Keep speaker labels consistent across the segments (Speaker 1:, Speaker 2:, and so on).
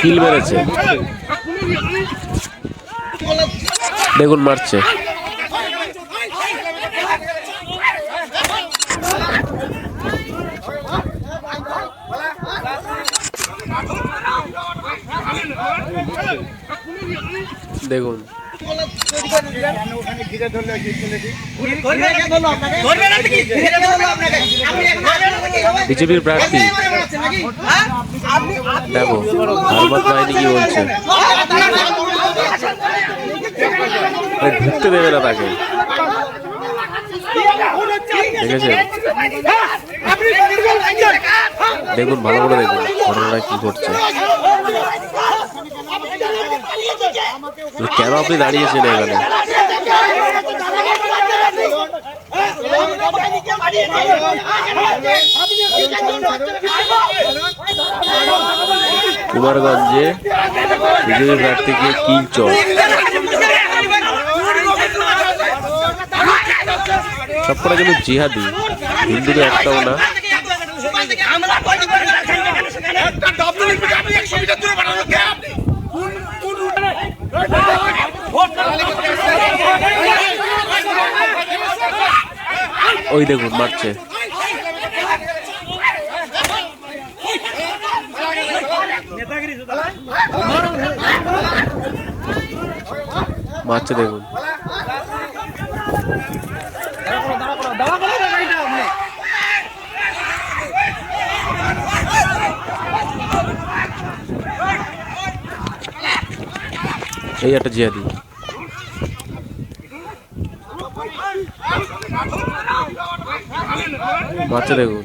Speaker 1: কিল মেরেছে, দেখুন মারছে। দেখুন বিজেপির প্রার্থী দেখো ভারত বাহিনী কি বলছে, ঢুকতে দেবে না তাকে, দেখেছেন? দেখুন ভালো করে দেখুন ঘটনাটা কি ঘটছে। কেন আপনি দাঁড়িয়েছেন এখানে? কুমারগঞ্জে বিজেপি প্রার্থীকে কিল চড়, সবকটা কিন্তু জিহাদি, হিন্দু তো একটাও না। ওই দেখুন মারছে, মারছে দেখুন। এই একটা জিহাদি, মারছে দেখুন,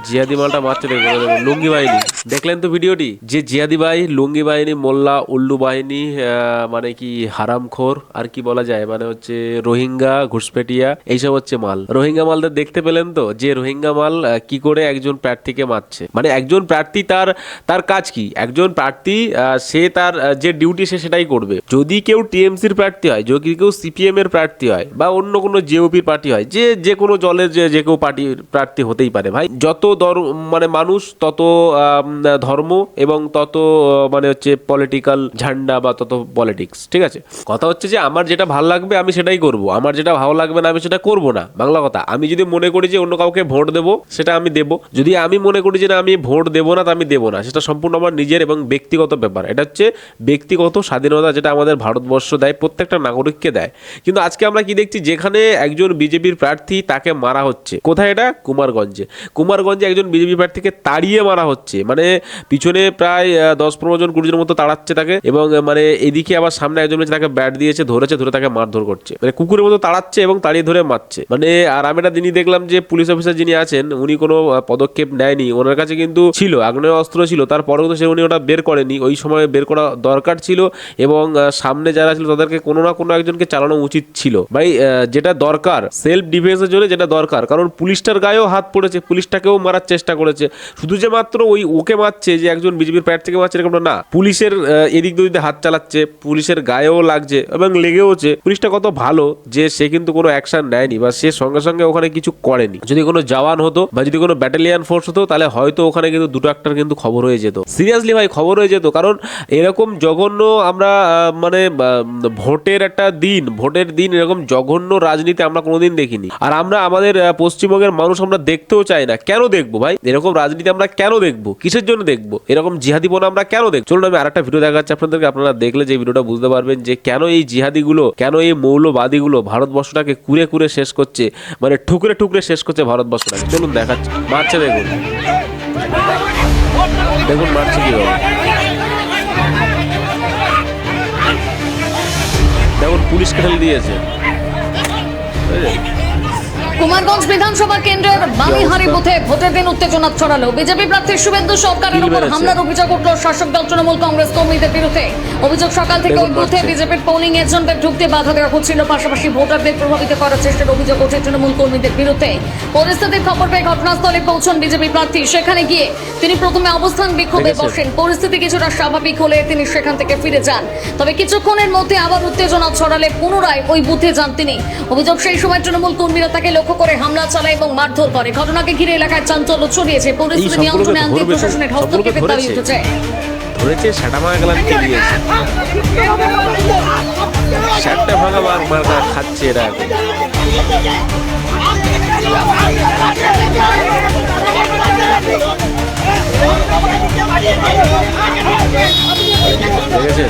Speaker 1: জিহাদি মালটা মারছে দেখুন। লুঙ্গি বাহিনী দেখলেন তো ভিডিওটি, যে জিহাদি ভাই লুঙ্গি বাহিনী, মোল্লা উল্লু বাহিনী, মানে কি হারামখোর আর কি বলা যায়, মানে হচ্ছে রোহিঙ্গা, ঘুষপেটিয়া, এইসব হচ্ছে মাল। রোহিঙ্গা মালদের দেখতে পেলেন তো, যে রোহিঙ্গা মাল কি করে একজন প্রার্থীকে মারছে। মানে একজন প্রার্থী তার কাজ কি, একজন প্রার্থী সে তার যে ডিউটি সে সেটাই করবে। যদি কেউ টিএমসির প্রার্থী হয়, যদি কেউ সিপিএম এর প্রার্থী হয়, বা অন্য কোনো জেওপির প্রার্থী হয়, যে কোনো দলের যে কেউ পার্টির প্রার্থী হতেই পারে ভাই। যত মানে মানুষ তত ধর্ম এবং তত মানে হচ্ছে পলিটিক্যাল ঝান্ডা বা তত পলিটিক্স, ঠিক আছে? কথা হচ্ছে যে আমার যেটা ভালো লাগবে আমি সেটাই করব, আমার যেটা ভালো লাগবে না আমি সেটা করব না। বাংলা কথা, আমি যদি মনে করি যে অন্য কাউকে ভোট দেব সেটা আমি দেব, যদি আমি মনে করি যে না আমি ভোট দেব না তা আমি দেব না, সেটা সম্পূর্ণ আমার নিজের এবং ব্যক্তিগত ব্যাপার। এটা হচ্ছে ব্যক্তিগত স্বাধীনতা, যেটা আমাদের ভারতবর্ষ দেয়, প্রত্যেকটা নাগরিককে দেয়। কিন্তু আজকে আমরা কি দেখছি, যেখানে একজন বিজেপির প্রার্থী তাকে মারা হচ্ছে। কোথায় এটা? কুমারগঞ্জে একজন বিজেপি প্রার্থীকে তাড়িয়ে মারা হচ্ছে। মানে পিছনে প্রায় 10-15 জন 20 জনের মতো তাড়াচ্ছে তাকে, এবং মানে এদিকে আবার সামনে একজন তাকে ব্যাট দিয়েছে, ধরে তাকে মারধর করছে, মানে কুকুরের মতো তাড়াচ্ছে এবং তাড়িয়ে ধরে মারছে। মানে আর আমি একটা দিনই দেখলাম যে পুলিশ অফিসার যিনি আছেন উনি কোনো পদক্ষেপ নেয়নি, ওনার কাছে কিন্তু ছিল আগ্নেয় অস্ত্র ছিল, তারপরেও তো উনি ওটা বের করেনি। ওই সময় বের করা দরকার ছিল, এবং সামনে যারা ছিল তাদেরকে কোনো না কোনো একজনকে চালানো উচিত ছিল ভাই। যেটা দরকার সেলফ ডিফেন্সের জন্য, যেটা দরকার, কারণ পুলিশটার গায়েও হাত পড়েছে, পুলিশটাকেও মারার চেষ্টা করেছে। শুধু যে মাত্র ওকে মারছে, যে একজন বিজেপির প্রার্থীকে মারছে এরকমটা না, পুলিশের এদিক দিয়ে হাত চালাচ্ছে, পুলিশের গায়েও লাগছে এবং লেগেওছে। পুলিশটা কত ভালো যে সে কিন্তু কোনো অ্যাকশন নেয়নি, বা সে সঙ্গে সঙ্গে ওখানে কিছু করেনি। যদি কোনো জওয়ান হতো বা যদি কোনো ব্যাটালিয়ান ফোর্স হতো, তাহলে হয়তো ওখানে কিন্তু দুটো একটার কিন্তু খবর হয়ে যেত, সিরিয়াসলি ভাই খবর হয়ে যেত। কারণ এরকম জঘন্য আমরা মানে ভোটের দিন এরকম জঘন্য রাজনীতি আমরা কোনোদিন দেখিনি। আর আমরা আমাদের পশ্চিমবঙ্গের মানুষ আমরা দেখতেও চাই না। কেন দেখবো ভাই এরকম রাজনীতি? আমরা কেন দেখবো? কিসের জন্য দেখবো? এরকম জিহাদিপনা আমরা কেন দেখবো? চলুন আমি আরেকটা ভিডিও দেখাচ্ছি আপনাদেরকে, আপনারা দেখলে যে ভিডিওটা বুঝতে পারবেন যে কেন এই জিহাদিগুলো, কেন এই মৌলবাদীগুলো ভারতবর্ষটাকে কুরে শেষ করছে, মানে ঠুকরে শেষ করছে ভারতবর্ষটাকে। চলুন দেখাচ্ছি, মারছে দেখুন, মারছে কিভাবে দেখুন, পুলিশকে ঠেলে দিয়েছে।
Speaker 2: কুমারগঞ্জ বিধানসভা কেন্দ্রের বালিহারি বুথে ভোটের দিন উত্তেজনা ছড়ালো। বিজেপি প্রার্থী শুভেন্দু সরকারের উপর হামলার অভিযোগ উঠল শাসক দল তৃণমূল কংগ্রেস কর্মীদের বিরুদ্ধে। অভিযোগ, সকাল থেকে ওই বুথে বিজেপির পোলিং এজেন্টদের ঢুকতে বাধা দেওয়া হচ্ছিল, পাশাপাশি ভোটারদের প্রভাবিত করার চেষ্টার অভিযোগ ওঠে তৃণমূল কর্মীদের বিরুদ্ধে। পরিস্থিতির খবর পেয়ে ঘটনাস্থলে পৌঁছন বিজেপি প্রার্থী। সেখানে গিয়ে তিনি প্রথমে অবস্থান বিক্ষোভে বসেন। পরিস্থিতি কিছুটা স্বাভাবিক হলে তিনি সেখান থেকে ফিরে যান। তবে কিছুক্ষণের মধ্যে আবার উত্তেজনা ছড়ালে পুনরায় ওই বুথে যান তিনি। অভিযোগ, সেই সময় তৃণমূল কর্মীরা তাকে লক্ষ্য লক্ষ্য করে হামলা চালায় এবং মারধর করে। ঘটনাকে ঘিরে এলাকায় চাঞ্চল্য ছড়িয়েছে। পরিস্থিতি নিয়ন্ত্রণে আনতে প্রশাসনের হস্তক্ষেপের দাবি উঠেছে।
Speaker 1: ধরেছে সাটা ভাঙা গেলানকে দিয়েছে, সাতটা ভাঙা মার খাচ্ছে এরা এখন। দেখেছেন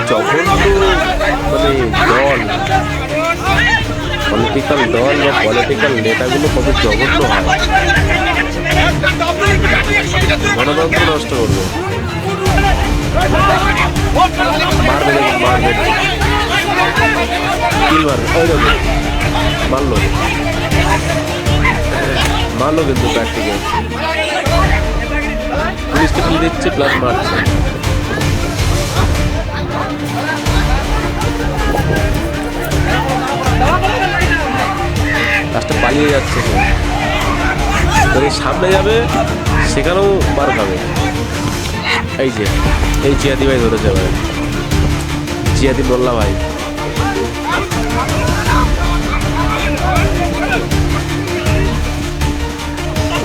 Speaker 1: যখন মানে পলিটিক্যাল দল বা পলিটিক্যাল নেতাগুলো কত জঘন্য হয়, গণতন্ত্র নষ্ট করবে। মারবে দেখুন, মারবে, কিল মারবে, ওই দেখুন মারলো, মারলো কিন্তু প্র্যাকটিক্যাল পুলিশকে তুলে দিচ্ছে প্লাস মারছে। লাস্টে পালিয়ে যাচ্ছে, সামনে যাবে সেখানেও মার খাবে। এই যে এই জিয়াদি ভাই ধরেছে, ভাই জিয়াদি মোল্লা ভাই।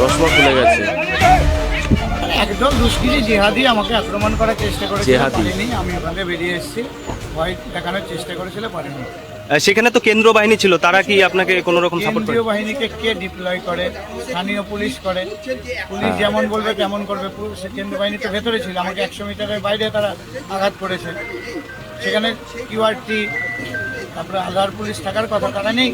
Speaker 1: রসমা খুলে গেছে।
Speaker 3: একদম দুষ্কৃতী জিহাদি আমাকে আক্রমণ করার চেষ্টা করেছিল,
Speaker 1: জিহাদি।
Speaker 3: পারিনি। আমি ওখানে বেরিয়ে এসেছি, ভয় দেখানোর চেষ্টা করেছিল, পারিনি।
Speaker 4: সেখানে তো কেন্দ্র বাহিনী ছিল, তারা কি আপনাকে কোনো রকম সাপোর্ট করে?
Speaker 3: কেন্দ্রীয় বাহিনীকে কে ডিপ্লয় করে? স্থানীয় পুলিশ করে। পুলিশ যেমন বলবে তেমন করবে। কেন্দ্রীয় বাহিনী তো ভেতরে ছিল, আমাকে 100 মিটারের বাইরে তারা আঘাত করেছে। সেখানে কিউআরটি, তারপরে আধার পুলিশ থাকার কথা, তারা নেই।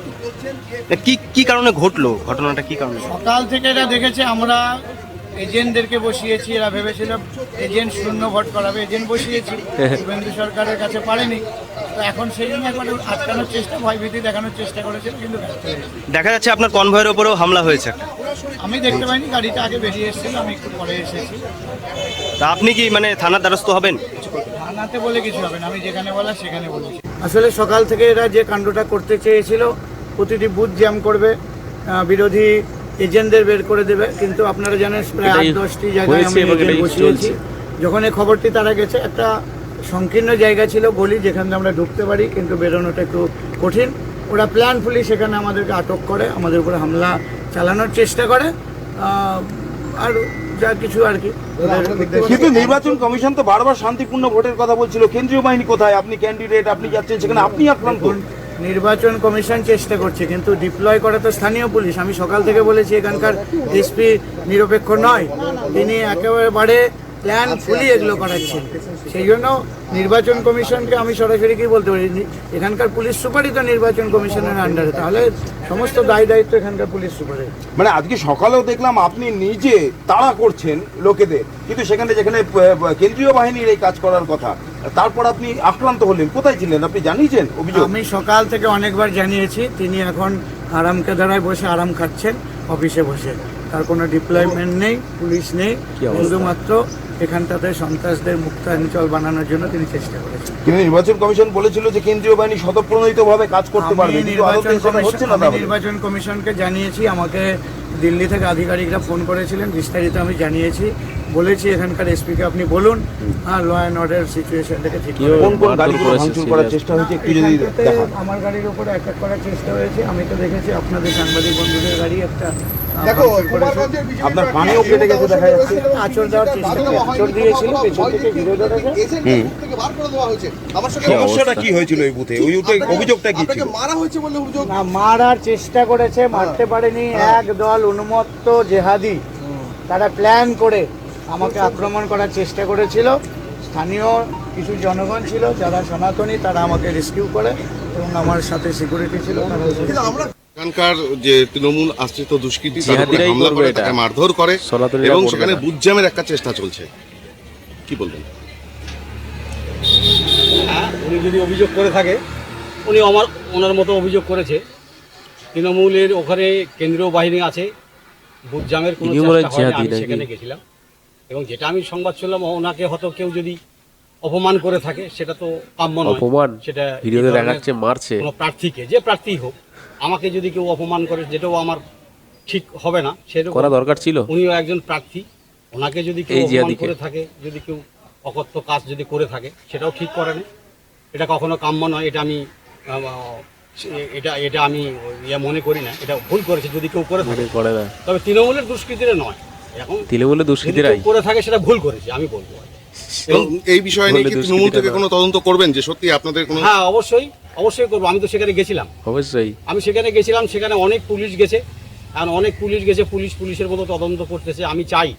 Speaker 4: কি কারণে ঘটলো ঘটনাটা, কি কারণে?
Speaker 3: সকাল থেকে এরা দেখেছে আমরা এজেন্টদেরকে বসিয়েছি, এরা ভেবেছিল এজেন্ট শূন্য ভোট করাবে, এজেন্ট বসিয়েছি, শুভেন্দু সরকারের কাছে পারেনি। তো এখন সেই জন্য একবার আটকানোর চেষ্টা, ভয়ভীতি দেখানোর চেষ্টা করেছিল, কিন্তু ব্যর্থ হয়েছে।
Speaker 4: দেখা যাচ্ছে আপনার কনভয়ের ওপরেও হামলা হয়েছে একটা।
Speaker 3: আমি দেখতে পাইনি, গাড়িটা আগে বেরিয়ে এসেছিল, আমি একটু পরে এসেছি।
Speaker 4: তা আপনি কি মানে থানার দ্বারস্থ হবেন?
Speaker 3: থানাতে বলে কিছু হবে না, আমি যেখানে বলা সেখানে বলেছি। আসলে সকাল থেকে এরা যে কাণ্ডটা করতে চেয়েছিল, প্রতিটি বুথ জ্যাম করবে, বিরোধী এজেন্টদের বের করে দেবে, কিন্তু আপনারা জানেন প্রায়
Speaker 1: এটাই
Speaker 3: 8-10টি জায়গায়
Speaker 1: হয়েছে
Speaker 3: আমি
Speaker 1: এবং
Speaker 3: এজেন্ট
Speaker 1: এটাই
Speaker 3: বসিয়েছি।
Speaker 1: চলছে।
Speaker 3: যখন এই খবরটি তারা গেছে, একটা সংকীর্ণ জায়গা ছিল, গলি, যেখানে আমরা ঢুকতে পারি কিন্তু বেরোনোটা একটু কঠিন। ওরা প্ল্যানফুলি সেখানে আমাদেরকে আটক করে, আমাদের উপরে হামলা চালানোর চেষ্টা করে, আর যা কিছু আর কি।
Speaker 5: কিন্তু নির্বাচন কমিশন তো বারবার শান্তিপূর্ণ ভোটের কথা বলছিল। কেন্দ্রীয় বাহিনী কোথায়? আপনি ক্যান্ডিডেট, আপনি যাচ্ছেন সেখানে, আপনি আক্রান্ত।
Speaker 3: নির্বাচন কমিশন চেষ্টা করছে, কিন্তু ডিপ্লয় করা তো স্থানীয় পুলিশ। আমি সকাল থেকে বলেছি এখানকার এসপি নিরপেক্ষ নয়, তিনি একেবারে প্ল্যান ফুলি এগুলো করাচ্ছেন। সেই জন্য নির্বাচন কমিশনকে আমি সরাসরি কি বলতে পারি, এখানকার পুলিশ সুপারই তো নির্বাচন কমিশনের আন্ডারে, তাহলে সমস্ত দায় দায়িত্ব এখানকার পুলিশ সুপারের।
Speaker 5: মানে আজকে সকালেও দেখলাম আপনি নিজে তাড়া করছেন লোকেদের, কিন্তু সেখানে যেখানে কেন্দ্রীয় বাহিনীর এই কাজ করার কথা, তারপর আপনি আক্রান্ত হলেন। কোথায় ছিলেন আপনি, জানিয়েছেন অভিযোগ?
Speaker 3: আমি সকাল থেকে অনেকবার জানিয়েছি, তিনি এখন আরামকেদারায় বসে আরাম খাচ্ছেন, অফিসে বসে। তার কোনো ডিপ্লয়মেন্ট নেই, পুলিশ নেই, শুধুমাত্র এখানটাতে সন্ত্রাসদের মুক্তাঞ্চল বানানোর জন্য তিনি চেষ্টা করেছেন।
Speaker 5: কিন্তু নির্বাচন কমিশন বলেছিল যে কেন্দ্রীয় বাহিনী স্বতঃপ্রণোদিতভাবে কাজ করতে পারবে, কিন্তু আদতে সেটা হচ্ছে না। তাহলে
Speaker 3: নির্বাচন কমিশনকে জানিয়েছি, আমাকে দিল্লি থেকে আধিকারিকরা ফোন করেছিলেন, বিস্তারিত আমি জানিয়েছি, বলেছি এখানকার এসপিকে আপনি বলুন, আর ল অ্যান্ড অর্ডার সিচুয়েশনটাকে ঠিক করে।
Speaker 5: কোন কোন গাড়িগুলো ভাঙচুর করার চেষ্টা হয়েছে একটু যদি দেখান।
Speaker 3: আমার গাড়ির উপরে অ্যাটাক করার চেষ্টা হয়েছে, আমি তো দেখেছি আপনাদের সাংবাদিক বন্ধুদের গাড়ি একটা
Speaker 5: আপনার পানিও কেটে গেছে দেখা যাচ্ছে।
Speaker 3: আচর দেওয়ার চেষ্টা আচর দিয়েছিল, পেছন থেকে ঘিরে ধরেছে।
Speaker 5: সমস্যাটা কি হয়েছিল এই বুথে? ওই অভিযোগটা কি ছিল?
Speaker 3: না, মারার চেষ্টা করেছে, মারতে পারেনি। এক দল উন্মত্ত জেহাদি, তারা প্ল্যান করে আমাকে আক্রমণ করার চেষ্টা করেছিল। স্থানীয় কিছু জনগণ ছিল যারা সনাতনী, তারা আমাকে রেস্কিউ করে, এবং আমার সাথে সিকিউরিটি ছিল, তারা
Speaker 6: এখানকার যে তৃণমূল আশ্রিত দুষ্কৃতী তার উপরে
Speaker 1: জিহাদিরাই
Speaker 6: হামলা
Speaker 1: করবে
Speaker 6: করে,
Speaker 1: এটা।
Speaker 6: তাকে মারধর করে,
Speaker 1: সনাতনীরা
Speaker 6: এবং
Speaker 1: করবে
Speaker 6: সেখানে
Speaker 1: না।
Speaker 6: বুথ জ্যামের একটা চেষ্টা চলছে। কি বলবেন?
Speaker 7: উনি যদি অভিযোগ করে থাকে, উনি ওনার মতো অভিযোগ করেছে। তৃণমূলের ওখানে কেন্দ্রীয় বাহিনী আছে, বুথ জামের কোনো
Speaker 1: ইনি বলেন
Speaker 7: চেষ্টা হয়নি।
Speaker 1: জিহাদি
Speaker 7: আমি
Speaker 1: নাকি?
Speaker 7: সেখানে গেছিলাম, এবং যেটা আমি সংবাদ শুনলাম, ওনাকে হয়তো কেউ যদি অপমান করে থাকে, সেটা তো কাম্য নয়।
Speaker 1: অপমান
Speaker 7: সেটা
Speaker 1: ভিডিওতে
Speaker 7: এই ধরনের
Speaker 1: দেখাচ্ছে, মারছে।
Speaker 7: কোনো প্রার্থীকে, যে প্রার্থী হোক, আমাকে যদি কেউ অপমান করে, যেটাও আমার ঠিক হবে না, সেরকম
Speaker 1: করা দরকার ছিল।
Speaker 7: উনিও একজন প্রার্থী, ওনাকে যদি কেউ
Speaker 1: এই
Speaker 7: অপমান
Speaker 1: জিহাদিকে।
Speaker 7: করে থাকে, যদি কেউ অকথ্য কাজ যদি করে থাকে সেটাও ঠিক করে না, এটা কখনো কাম্য নয়। এটা আমি এটা আমি মনে করি না, এটা ভুল করেছে যদি কেউ করে থাকে।
Speaker 1: করে না,
Speaker 7: তবে তৃণমূলের দুষ্কৃতীরা নয়, এখন
Speaker 1: তৃণমূলের
Speaker 7: যদি
Speaker 1: দুষ্কৃতীরাই
Speaker 7: কেউ করে থাকে সেটা ভুল করেছে আমি বলবো।
Speaker 6: এবং এই বিষয়ে নিয়ে কি
Speaker 1: বললে
Speaker 6: তৃণমূল থেকে
Speaker 1: দুষ্কৃতিটা
Speaker 6: কোনো তদন্ত করবেন যে সত্যি আপনাদের কোনো
Speaker 7: হ্যাঁ, অবশ্যই অবশ্যই করবো। আমি তো সেখানে গেছিলাম,
Speaker 1: অবশ্যই
Speaker 7: সেখানে অনেক পুলিশ গেছে, এখন অনেক পুলিশ গেছে, পুলিশের মতো তদন্ত করতেছে। আমি চাই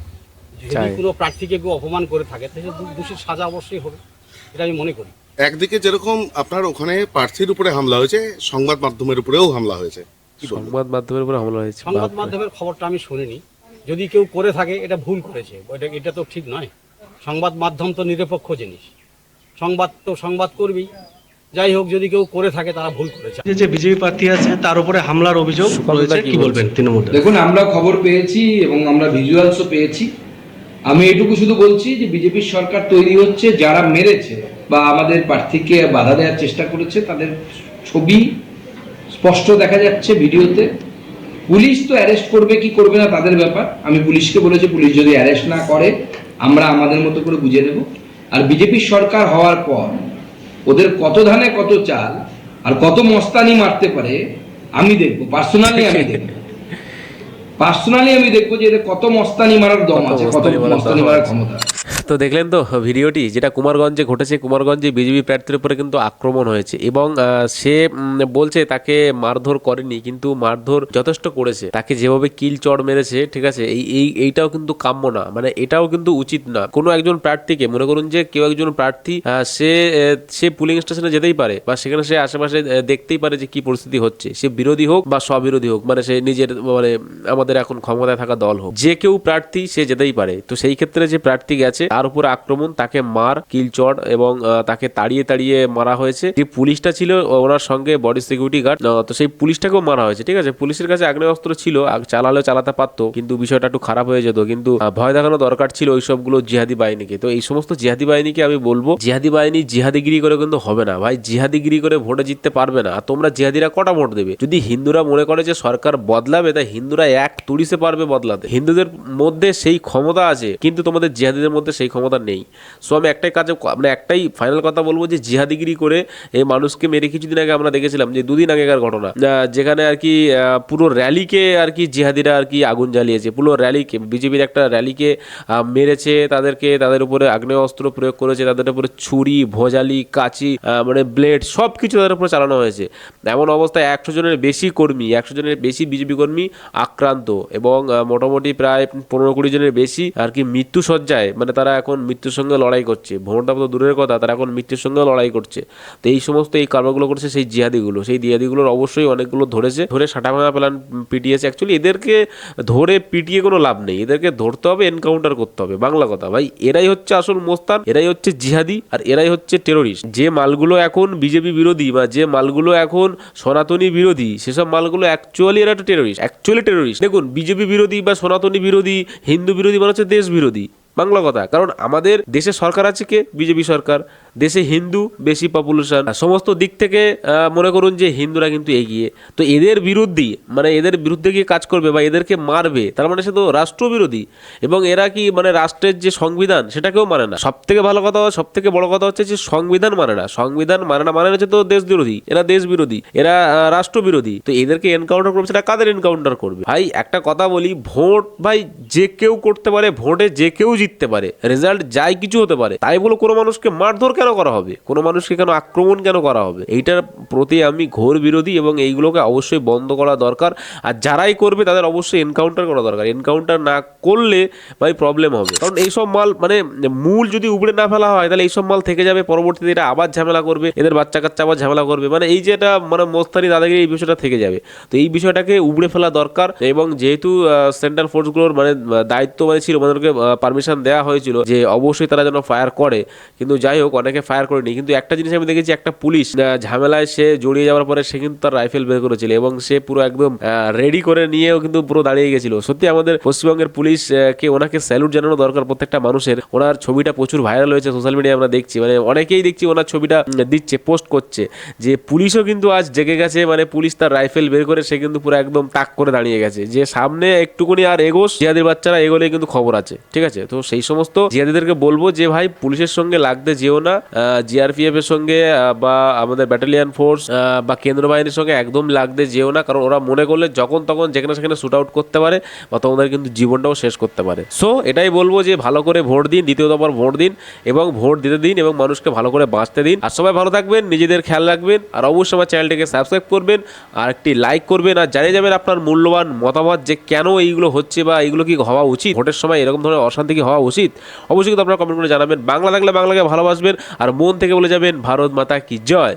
Speaker 7: যদি কোনো প্রার্থীকে কেউ অপমান করে থাকে তাহলে দোষীর সাজা অবশ্যই হবে, এটা আমি মনে করি।
Speaker 6: একদিকে যেরকম আপনার ওখানে প্রার্থীর উপরে হামলা হয়েছে, সংবাদ মাধ্যমের উপরেও হামলা হয়েছে, কি বলবেন?
Speaker 1: সংবাদ মাধ্যমের উপর হামলা হয়েছে।
Speaker 7: সংবাদ
Speaker 1: বাপরে।
Speaker 7: মাধ্যমের খবরটা আমি শুনিনি, যদি কেউ করে থাকে এটা ভুল করেছে, এটা তো ঠিক নয়। সংবাদ মাধ্যম তো নিরপেক্ষ জিনিস, সংবাদ করবি। যাই হোক, যদি কেউ করে থাকে তারা ভুল করেছে।
Speaker 8: যে বিজেপি প্রার্থী আছে তার উপরে হামলার অভিযোগ রয়েছে, কি বলবেন তৃণমূল?
Speaker 9: দেখুন, আমরা খবর পেয়েছি এবং আমরা ভিজুয়ালসও পেয়েছি। আমি এটুকু শুধু বলছি যে বিজেপির সরকার তৈরি হচ্ছে, যারা মেরেছে বা আমাদের প্রার্থীকে বাধা দেওয়ার চেষ্টা করেছে তাদের ছবি স্পষ্ট দেখা যাচ্ছে ভিডিওতে। পুলিশ তো অ্যারেস্ট করবে কি করবে না তাদের ব্যাপার। আমি পুলিশকে বলেছি, পুলিশ যদি অ্যারেস্ট না করে আমরা আমাদের মতো করে বুঝে নেব। আর বিজেপির সরকার হওয়ার পর ওদের কত ধানে কত চাল আর কত মস্তানি মারতে পারে আমি দেখবো, পার্সোনালি আমি দেখবো যে এদের কত মস্তানি মারার দম আছে, কত মস্তানি মারার ক্ষমতা।
Speaker 1: তো দেখলেন তো ভিডিওটি, যেটা কুমারগঞ্জে ঘটেছে। কুমারগঞ্জে বিজেপি প্রার্থীর উপরে কিন্তু আক্রমণ হয়েছে এবং সে বলছে তাকে মারধর করেনি, কিন্তু মারধর যথেষ্ট করেছে। তাকে যেভাবে কিল চড় মেরেছে, ঠিক আছে, এইটাও কিন্তু কাম্য না, মানে এটাও কিন্তু উচিত না। কোনো একজন প্রার্থীকে, মনে করুন যে কেউ একজন প্রার্থী সে পুলিং স্টেশনে যেতেই পারে বা সেখানে সে আশেপাশে দেখতেই পারে যে কি পরিস্থিতি হচ্ছে, সে বিরোধী হোক বা স্ববিরোধী হোক, মানে সে নিজের মানে আমাদের এখন ক্ষমতায় থাকা দল হোক, যে কেউ প্রার্থী সে যেতেই পারে। তো সেই ক্ষেত্রে যে প্রার্থী গেছে তার উপর আক্রমণ, তাকে মার, কিলচড় এবং তাকে তাড়িয়ে মারা হয়েছে। যে পুলিশটা ছিল ওনার সঙ্গে বডি সিকিউরিটি গার্ড, তো সেই পুলিশটাকেও মারা হয়েছে। ঠিক আছে, পুলিশের কাছে আগ্নেয়াস্ত্র ছিল, চালালেও চালাতে পারতো, কিন্তু বিষয়টা একটু খারাপ হয়ে যেত। কিন্তু ভয় দেখানো দরকার ছিল ওই সবগুলো জিহাদি বাহিনীকে। তো এই সমস্ত জিহাদি বাহিনীকে আমি বলবো, জিহাদি বাহিনী জিহাদিগিরি করে কিন্তু হবে না ভাই, জিহাদিগিরি করে ভোটে জিততে পারবে না। আর তোমরা জিহাদিরা কটা ভোট দেবে? যদি হিন্দুরা মনে করে যে সরকার বদলাবে, তাই হিন্দুরা এক তুড়িতে পারবে বদলাতে। হিন্দুদের মধ্যে সেই ক্ষমতা আছে, কিন্তু তোমাদের জিহাদিদের মধ্যে সেই ক্ষমতা নেই। সো আমি একটাই ফাইনাল কথা বলবো যে জিহাদিগিরি করে এই মানুষকে মেরে, কিছুদিন আগে আমরা দেখেছিলাম যে 2 দিন আগেকার ঘটনা, যেখানে আর কি পুরো র্যালিকে আর কি জিহাদিরা আর কি আগুন জ্বালিয়েছে। পুরো র্যালিকে, বিজেপির একটা র্যালিকে মেরেছে, তাদের উপরে আগ্নেয়াস্ত্র প্রয়োগ করেছে, তাদের উপরে ছুরি, ভোজালি, কাঁচি, মানে ব্লেড, সব কিছু তাদের উপরে চালানো হয়েছে। এমন অবস্থায় 100 জনের বেশি বিজেপি কর্মী আক্রান্ত এবং মোটামুটি প্রায় 15-20 জনের বেশি আর কি মৃত্যু সজ্জায়, মানে তারা এখন মৃত্যুর সঙ্গে লড়াই করছে। ভোটটা তো দূরের কথা, তারা এখন মৃত্যুর সঙ্গে লড়াই করছে। তো এই সমস্ত কারবারগুলো করছে সেই জিহাদিগুলোর অবশ্যই অনেকগুলো ধরে সাটা ভাঙা প্ল্যান পিটিয়েছে। অ্যাকচুয়ালি এদেরকে ধরে পিটিয়ে কোনো লাভ নেই, এদেরকে ধরতে হবে, এনকাউন্টার করতে হবে। বাংলা কথা ভাই, এরাই হচ্ছে আসল মোস্তান, এরাই হচ্ছে জিহাদি, আর এরাই হচ্ছে টেরোরিস্ট। যে মালগুলো এখন বিজেপি বিরোধী বা যে মালগুলো এখন সনাতনী বিরোধী, সেসব মালগুলো অ্যাকচুয়ালি এরা একটা টেরোরিস্ট। দেখুন, বিজেপি বিরোধী বা সনাতনী বিরোধী, হিন্দু বিরোধী মানে হচ্ছে দেশ বিরোধী। বাংলা কথা, কারণ আমাদের দেশে সরকার আছে কে? বিজেপি সরকার। দেশে হিন্দু বেশি পপুলেশন, সমস্ত দিক থেকে মনে করুন যে হিন্দুরা কিন্তু এগিয়ে। তো এদের বিরুদ্ধে গিয়ে কাজ করবে বা এদেরকে মারবে, তার মানে সে তো রাষ্ট্রবিরোধী। এবং এরা কি মানে রাষ্ট্রের যে সংবিধান সেটাকেও মানে না। সব থেকে বড় কথা হচ্ছে যে সংবিধান মানে না মানে হচ্ছে তো দেশ বিরোধী। এরা দেশ বিরোধী, এরা রাষ্ট্রবিরোধী। তো এদেরকে এনকাউন্টার করবে, সেটা কাদের এনকাউন্টার করবে? ভাই একটা কথা বলি, ভোট ভাই যে কেউ করতে পারে, ভোটে যে কেউ জিততে পারে, রেজাল্ট যাই কিছু হতে পারে। তাই বলে কোনো মানুষকে মারধর কেন করা হবে? কোনো মানুষকে কেন আক্রমণ কেন করা হবে? এইটার প্রতি আমি ঘোর বিরোধী এবং এইগুলোকে অবশ্যই বন্ধ করা দরকার। আর যারাই করবে তাদের অবশ্যই এনকাউন্টার করা দরকার। এনকাউন্টার না করলে ভাই প্রবলেম হবে, কারণ এইসব মাল মানে মূল যদি উপড়ে না ফেলা হয় তাহলে এইসব মাল থেকে যাবে, পরবর্তীতে এটা আবার ঝামেলা করবে, এদের বাচ্চা কাচ্চা আবার ঝামেলা করবে, মানে এই যে এটা মানে মোস্তানি দাদাগিরি, এই বিষয়টা থেকে যাবে। তো এই বিষয়টাকে উপড়ে ফেলা দরকার। এবং যেহেতু সেন্ট্রাল ফোর্সগুলোর মানে দায়িত্ব ছিল, ওদেরকে পারমিশন দেওয়া হয়েছিল যে অবশ্যই তারা যেন ফায়ার করে, কিন্তু যাই হোক অনেকে তাকে ফায়ার করেনি, কিন্তু একটা জিনিস আমি দেখেছি, একটা পুলিশ ঝামেলায় সে জড়িয়ে যাওয়ার পরে সে কিন্তু তার রাইফেল বের করেছিল এবং সে পুরো একদম রেডি করে নিয়েও কিন্তু পুরো দাঁড়িয়ে গেছিল। সত্যি আমাদের পশ্চিমবঙ্গের পুলিশ কে ওনাকে স্যালুট জানানো দরকার প্রত্যেকটা মানুষের। ওনার ছবিটা প্রচুর ভাইরাল হয়েছে সোশ্যাল মিডিয়ায়, আমরা দেখছি, মানে অনেকেই দেখছি ওনার ছবিটা দিচ্ছে, পোস্ট করছে, যে পুলিশও কিন্তু আজ জেগে গেছে। মানে পুলিশ তার রাইফেল বের করে সে কিন্তু পুরো একদম তাক করে দাঁড়িয়ে গেছে, যে সামনে একটুকুনি আর এগোস, জিহাদির বাচ্চারা এগোলে কিন্তু খবর আছে, ঠিক আছে? তো সেই সমস্ত জিহাদিদেরকে বলবো যে ভাই পুলিশের সঙ্গে লাগতে যেও না, জিআরপিএফ এর সঙ্গে বা আমাদের ব্যাটালিয়ান ফোর্স বা কেন্দ্র বাহিনীর সঙ্গে একদম লাগতে যেও না, কারণ ওরা মনে করলে যখন তখন যেখানে সেখানে শুট আউট করতে পারে বা তোমাদের কিন্তু জীবনটাও শেষ করতে পারে। সো এটাই বলবো যে ভালো করে ভোট দিন, দ্বিতীয়বার ভোট দিন এবং ভোট দিতে দিন এবং মানুষকে ভালো করে বাঁচতে দিন। আর সবাই ভালো থাকবেন, নিজেদের খেয়াল রাখবেন, আর অবশ্যই আমার চ্যানেলটিকে সাবস্ক্রাইব করবেন আর একটি লাইক করবেন, আর জানিয়ে যাবেন আপনার মূল্যবান মতামত যে কেন এইগুলো হচ্ছে বা এইগুলো কি হওয়া উচিত, ভোটের সময় এরকম ধরনের অশান্তি কি হওয়া উচিত। অবশ্যই কিন্তু আপনারা কমেন্ট করে জানাবেন। বাংলা থাকলে বাংলাকে ভালোবাসবেন আর মন থেকে বলে যাবেন ভারত মাতা কি জয়।